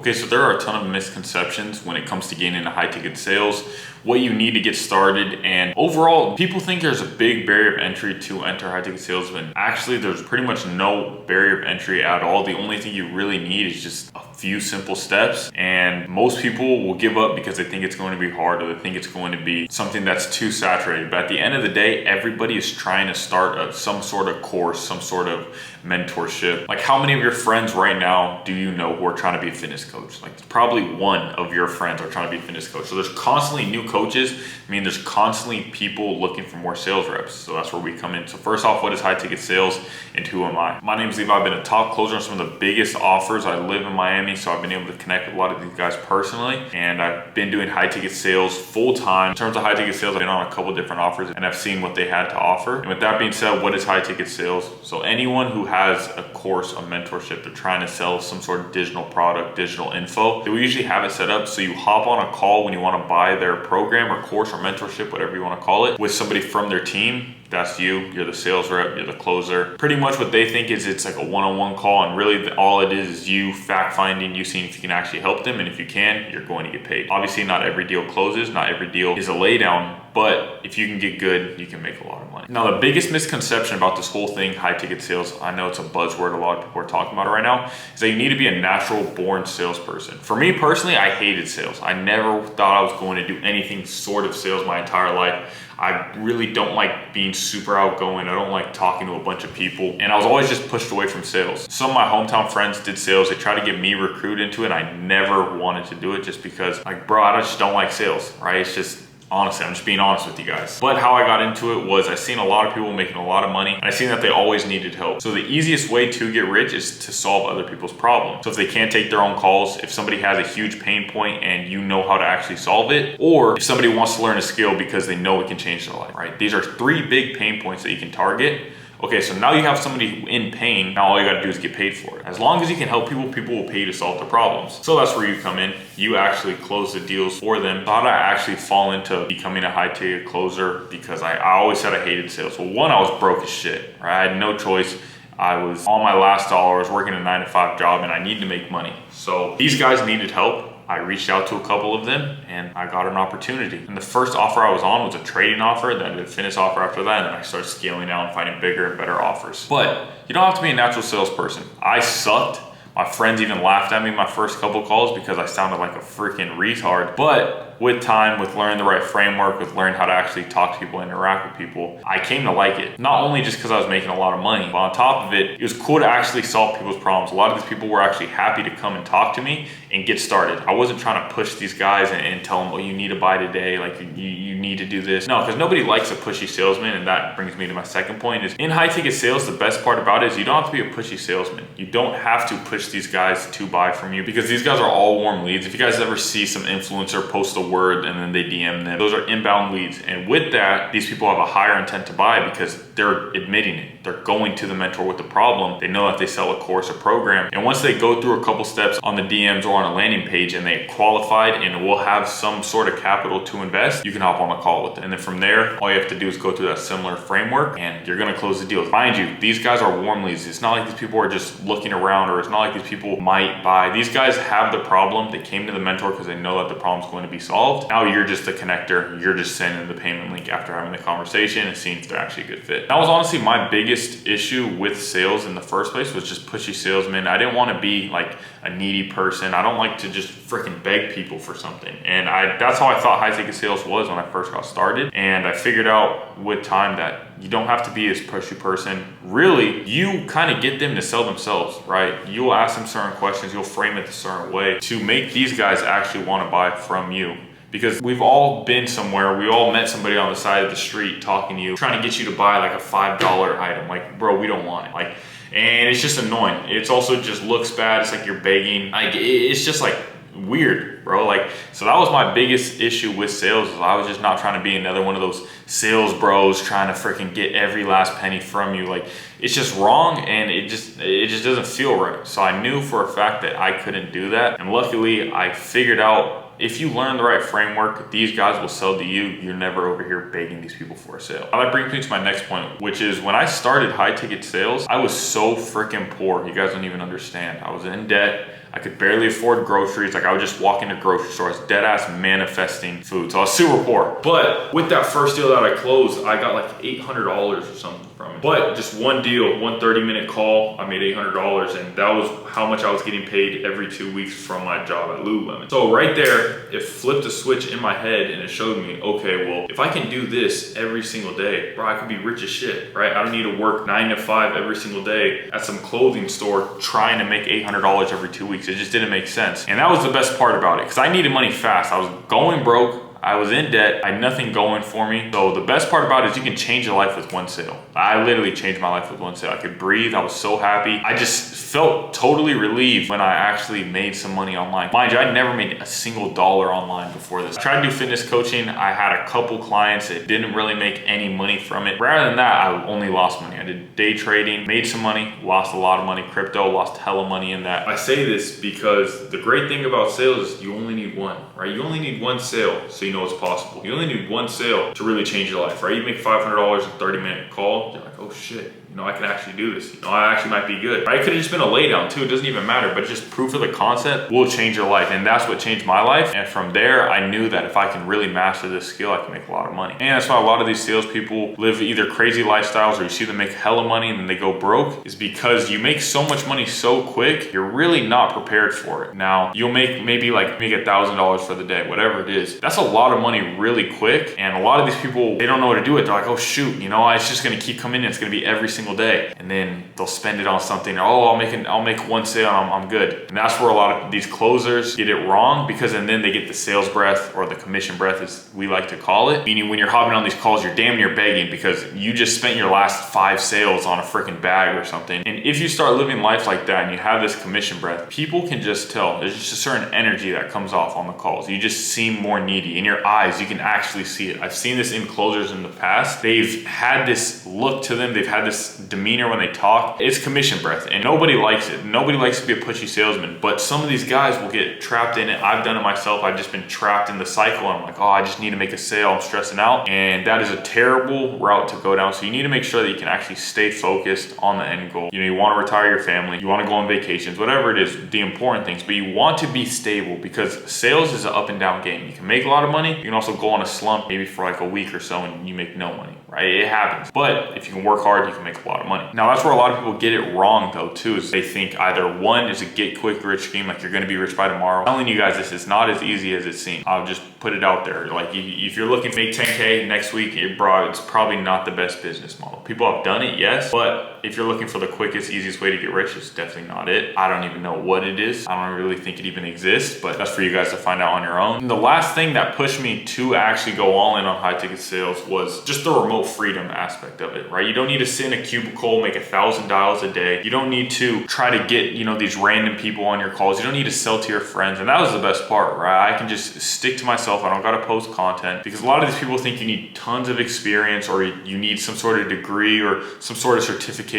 Okay, so there are a ton of misconceptions when it comes to getting into high ticket sales, what you need to get started, and overall, people think there's a big barrier of entry to enter high ticket sales, but actually there's pretty much no barrier of entry at all. The only thing you really need is just a few simple steps, and most people will give up because they think it's going to be hard or they think it's going to be something that's too saturated. But at the end of the day, everybody is trying to start some sort of course, some sort of mentorship. Like, how many of your friends right now do you know who are trying to be a fitness coach? Like, probably one of your friends are trying to be a fitness coach. So there's constantly new coaches. I mean, there's constantly people looking for more sales reps. So that's where we come in. So first off, what is high ticket sales and who am I? My name is Levi. I've been a top closer on some of the biggest offers. I live in Miami, so I've been able to connect with a lot of these guys personally. And I've been doing high ticket sales full time. In terms of high ticket sales, I've been on a couple different offers and I've seen what they had to offer. And with that being said, what is high ticket sales? So anyone who has a course, a mentorship, they're trying to sell some sort of digital product, digital info, they will usually have it set up so you hop on a call when you want to buy their program or course or mentorship, whatever you want to call it, with somebody from their team. That's you're the sales rep, you're the closer. Pretty much what they think is it's like a one-on-one call, and really all it is you fact finding, you seeing if you can actually help them, and if you can, you're going to get paid. Obviously, not every deal closes, not every deal is a laydown, but if you can get good, you can make a lot of money. Now, the biggest misconception about this whole thing, high ticket sales, I know it's a buzzword a lot of people are talking about it right now, is that you need to be a natural born salesperson. For me personally, I hated sales. I never thought I was going to do anything sort of sales my entire life. I really don't like being super outgoing. I don't like talking to a bunch of people. And I was always just pushed away from sales. Some of my hometown friends did sales. They tried to get me recruited into it. I never wanted to do it just because, like, bro, I just don't like sales, right? It's just, honestly, I'm just being honest with you guys. But how I got into it was I seen a lot of people making a lot of money, and I seen that they always needed help. So the easiest way to get rich is to solve other people's problems. So if they can't take their own calls, if somebody has a huge pain point and you know how to actually solve it, or if somebody wants to learn a skill because they know it can change their life, right? These are three big pain points that you can target. Okay, so now you have somebody in pain. Now all you gotta do is get paid for it. As long as you can help people, people will pay you to solve their problems. So that's where you come in. You actually close the deals for them. So how did I actually fall into becoming a high ticket closer? Because I always said I hated sales. Well, one, I was broke as shit, right? I had no choice. I was on my last dollar. I was working a 9-to-5 job and I needed to make money. So these guys needed help. I reached out to a couple of them and I got an opportunity. And the first offer I was on was a trading offer, then I did a fitness offer after that, and then I started scaling out and finding bigger and better offers. But you don't have to be a natural salesperson. I sucked. My friends even laughed at me my first couple calls because I sounded like a freaking retard. But with time, with learning the right framework, with learning how to actually talk to people, interact with people, I came to like it. Not only just because I was making a lot of money, but on top of it, it was cool to actually solve people's problems. A lot of these people were actually happy to come and talk to me and get started. I wasn't trying to push these guys and tell them, well, you need to buy today, like you need to do this. No, because nobody likes a pushy salesman, and that brings me to my second point is in high ticket sales, the best part about it is you don't have to be a pushy salesman. You don't have to push these guys to buy from you because these guys are all warm leads. If you guys ever see some influencer post a word and then they DM them, those are inbound leads. And with that, these people have a higher intent to buy because they're admitting it. They're going to the mentor with the problem. They know that they sell a course or program. And once they go through a couple steps on the DMs or on a landing page and they qualified and will have some sort of capital to invest, you can hop on a call with them. And then from there, all you have to do is go through that similar framework and you're gonna close the deal. Mind you, these guys are warm leads. It's not like these people are just looking around, or it's not like these people might buy. These guys have the problem. They came to the mentor because they know that the problem's going to be solved. Now you're just the connector. You're just sending the payment link after having the conversation and seeing if they're actually a good fit. That was honestly my biggest issue with sales in the first place, was just pushy salesmen. I didn't want to be like a needy person. I don't like to just freaking beg people for something. And that's how I thought high ticket sales was when I first got started. And I figured out with time that you don't have to be this pushy person. Really, you kind of get them to sell themselves, right? You'll ask them certain questions. You'll frame it a certain way to make these guys actually want to buy from you. Because we've all been somewhere, we all met somebody on the side of the street talking to you, trying to get you to buy like a $5 item. Like, bro, we don't want it. Like, and it's just annoying. It's also just looks bad. It's like you're begging. Like, it's just like weird, bro. Like, so that was my biggest issue with sales. I was just not trying to be another one of those sales bros trying to freaking get every last penny from you. Like, it's just wrong, and it just doesn't feel right. So I knew for a fact that I couldn't do that. And luckily I figured out, if you learn the right framework, these guys will sell to you. You're never over here begging these people for a sale. That brings me to my next point, which is when I started high ticket sales, I was so freaking poor. You guys don't even understand. I was in debt. I could barely afford groceries. Like I would just walk into grocery stores, dead ass manifesting food. So I was super poor. But with that first deal that I closed, I got like $800 or something from it. But just one deal, one 30-minute call, I made $800, and that was how much I was getting paid every 2 weeks from my job at Lululemon. So right there, it flipped a switch in my head and it showed me, okay, well, if I can do this every single day, bro, I could be rich as shit, right? I don't need to work 9 to 5 every single day at some clothing store trying to make $800 every 2 weeks. It just didn't make sense. And that was the best part about it, because I needed money fast. I was going broke. I was in debt. I had nothing going for me. So the best part about it is you can change your life with one sale. I literally changed my life with one sale. I could breathe. I was so happy. I just felt totally relieved when I actually made some money online. Mind you, I never made a single dollar online before this. I tried to do fitness coaching. I had a couple clients that didn't really make any money from it. Rather than that, I only lost money. I did day trading, made some money, lost a lot of money. Crypto, lost hella money in that. I say this because the great thing about sales is you only need one, right? You only need one sale so you know it's possible. You only need one sale to really change your life, right? You make $500 in a 30-minute call, you're like, oh shit, you know, I can actually do this. You know, I actually might be good. Right? It could have just been a laydown too. It doesn't even matter, but just proof of the concept will change your life. And that's what changed my life. And from there, I knew that if I can really master this skill, I can make a lot of money. And that's why a lot of these salespeople live either crazy lifestyles or you see them make hella money and then they go broke, is because you make so much money so quick, you're really not prepared for it. Now, you'll make maybe like $1,000 for the day, whatever it is. That's a lot of money really quick. And a lot of these people, they don't know how to do it. They're like, oh shoot, you know, it's just gonna keep coming in. It's gonna be every single day. And then they'll spend it on something. Oh, I'll make one sale and I'm good. And that's where a lot of these closers get it wrong, because and then they get the sales breath, or the commission breath as we like to call it. Meaning when you're hopping on these calls, you're damn near begging because you just spent your last 5 sales on a freaking bag or something. And if you start living life like that and you have this commission breath, people can just tell. There's just a certain energy that comes off on the calls. You just seem more needy. In your eyes, you can actually see it. I've seen this in closers in the past. They've had this look to them. They've had this demeanor when they talk. It's commission breath and nobody likes it. Nobody likes to be a pushy salesman, but some of these guys will get trapped in it. I've done it myself. I've just been trapped in the cycle. I'm like, oh, I just need to make a sale. I'm stressing out. And that is a terrible route to go down. So you need to make sure that you can actually stay focused on the end goal. You know, you want to retire your family, you want to go on vacations, whatever it is, the important things, but you want to be stable, because sales is an up and down game. You can make a lot of money. You can also go on a slump maybe for like a week or so and you make no money, right? It happens. But if you can work hard, you can make a lot of money. Now that's where a lot of people get it wrong though too, is they think either one is a get quick rich scheme, like you're going to be rich by tomorrow. I'm telling you guys, this is not as easy as it seems. I'll just put it out there. Like if you're looking to make 10K next week, it's probably not the best business model. People have done it, yes, but if you're looking for the quickest, easiest way to get rich, it's definitely not it. I don't even know what it is. I don't really think it even exists, but that's for you guys to find out on your own. And the last thing that pushed me to actually go all in on high ticket sales was just the remote freedom aspect of it, right? You don't need to sit in a cubicle, make $1,000 a day. You don't need to try to get, you know, these random people on your calls. You don't need to sell to your friends. And that was the best part, right? I can just stick to myself. I don't got to post content, because a lot of these people think you need tons of experience or you need some sort of degree or some sort of certification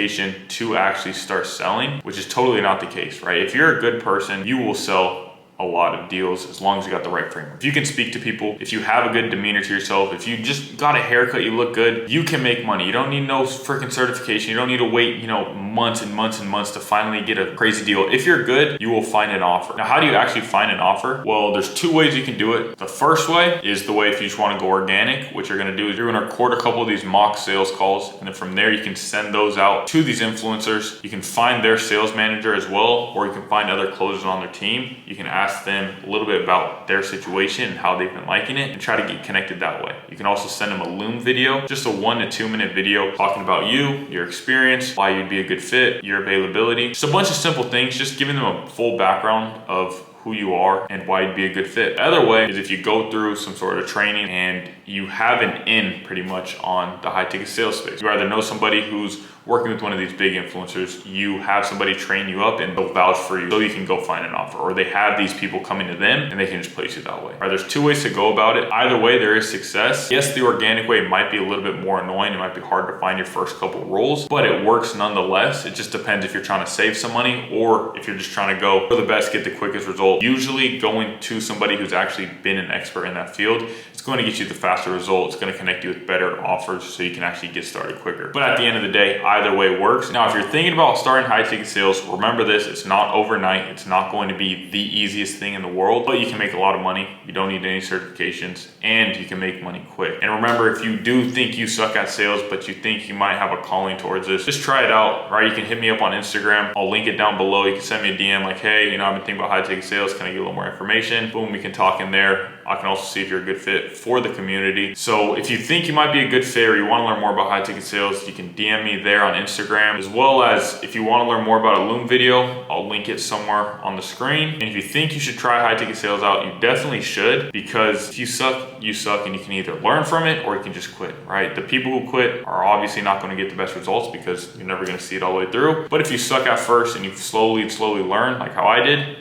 to actually start selling, which is totally not the case, right? If you're a good person, you will sell a lot of deals as long as you got the right framework. If you can speak to people, if you have a good demeanor to yourself, if you just got a haircut, you look good, you can make money. You don't need no freaking certification. You don't need to wait, you know, months and months and months to finally get a crazy deal. If you're good, you will find an offer. Now, how do you actually find an offer? Well, there's 2 ways you can do it. The first way is the way if you just want to go organic. What you're going to do is you're going to record a couple of these mock sales calls, and then from there you can send those out to these influencers. You can find their sales manager as well, or you can find other closers on their team. You can ask them a little bit about their situation and how they've been liking it, and try to get connected that way. You can also send them a Loom video, just a 1 to 2 minute video talking about you, your experience, why you'd be a good fit, your availability. Just a bunch of simple things, just giving them a full background of who you are and why you'd be a good fit. The other way is if you go through some sort of training and you have an in pretty much on the high ticket sales space. You either know somebody who's working with one of these big influencers, you have somebody train you up and they'll vouch for you so you can go find an offer, or they have these people coming to them and they can just place you that way. Right, there's 2 ways to go about it. Either way, there is success. Yes, the organic way might be a little bit more annoying. It might be hard to find your first couple roles, but it works nonetheless. It just depends if you're trying to save some money or if you're just trying to go for the best, get the quickest result. Usually going to somebody who's actually been an expert in that field, it's going to get you the faster result. It's going to connect you with better offers so you can actually get started quicker. But at the end of the day, either way works. Now, if you're thinking about starting high ticket sales, remember this, it's not overnight. It's not going to be the easiest thing in the world, but you can make a lot of money. You don't need any certifications and you can make money quick. And remember, if you do think you suck at sales, but you think you might have a calling towards this, just try it out, right? You can hit me up on Instagram. I'll link it down below. You can send me a DM like, hey, I've been thinking about high ticket sales. Can I get a little more information? Boom, we can talk in there. I can also see if you're a good fit for the community. So if you think you might be a good fit or you want to learn more about high ticket sales, you can DM me there on Instagram, as well as if you want to learn more about a Loom video, I'll link it somewhere on the screen. And if you think you should try high ticket sales out, you definitely should, because if you suck, you suck, and you can either learn from it or you can just quit, right? The people who quit are obviously not going to get the best results because you're never going to see it all the way through. But if you suck at first and you slowly learn, like how I did,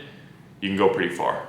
you can go pretty far.